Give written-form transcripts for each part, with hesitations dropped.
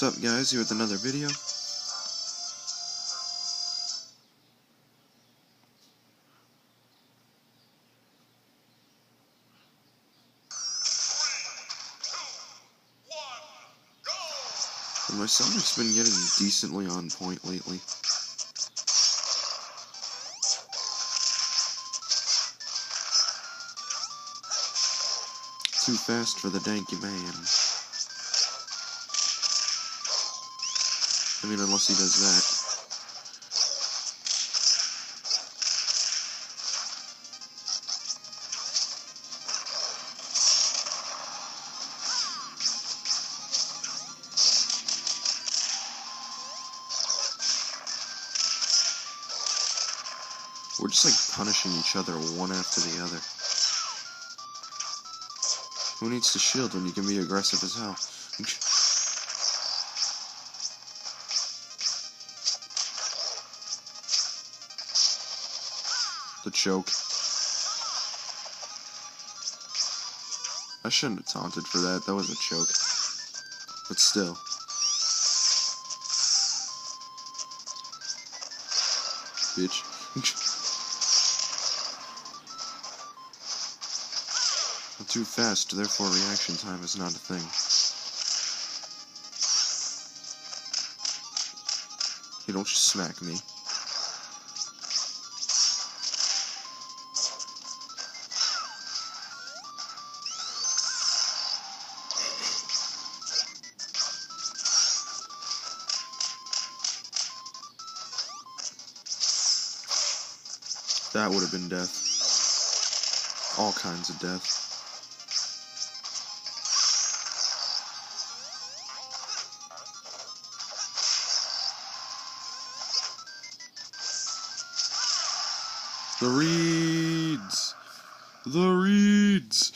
up, guys? Here with another video. And my Sonic's been getting decently on point lately. Too fast for the danky man. I mean, unless he does that. We're just like punishing each other one after the other. Who needs to shield when you can be aggressive as hell? The choke. I shouldn't have taunted for that. That was a choke. But still. Bitch. I'm too fast, therefore reaction time is not a thing. You don't just smack me. That would have been death. All kinds of death. The reeds! The reeds!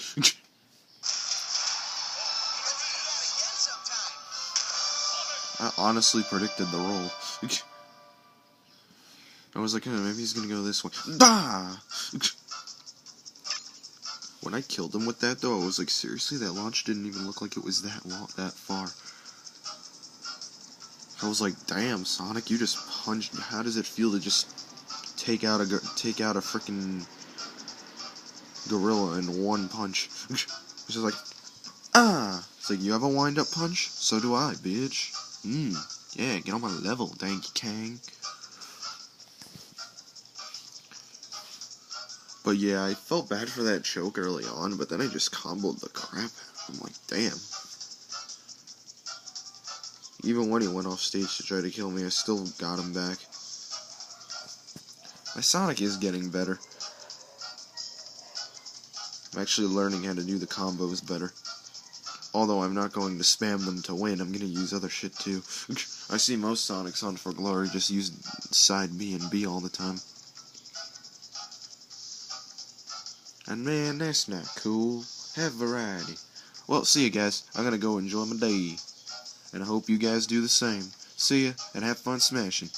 I honestly predicted the roll. I was like, maybe he's gonna go this way. Ah! When I killed him with that, though, I was like, seriously, that launch didn't even look like it was that far. I was like, damn, Sonic, you just punched. How does it feel to just take out a freaking gorilla in one punch? It's just like, ah! It's like, you have a wind-up punch? So do I, bitch. Yeah, get on my level, Danky Kang. But yeah, I felt bad for that choke early on, but then I just comboed the crap. I'm like, damn. Even when he went off stage to try to kill me, I still got him back. My Sonic is getting better. I'm actually learning how to do the combos better. Although I'm not going to spam them to win, I'm going to use other shit too. I see most Sonics on For Glory just use side B and B all the time. And man, that's not cool. Have variety. Well, see you guys. I'm gonna go enjoy my day. And I hope you guys do the same. See ya, and have fun smashing.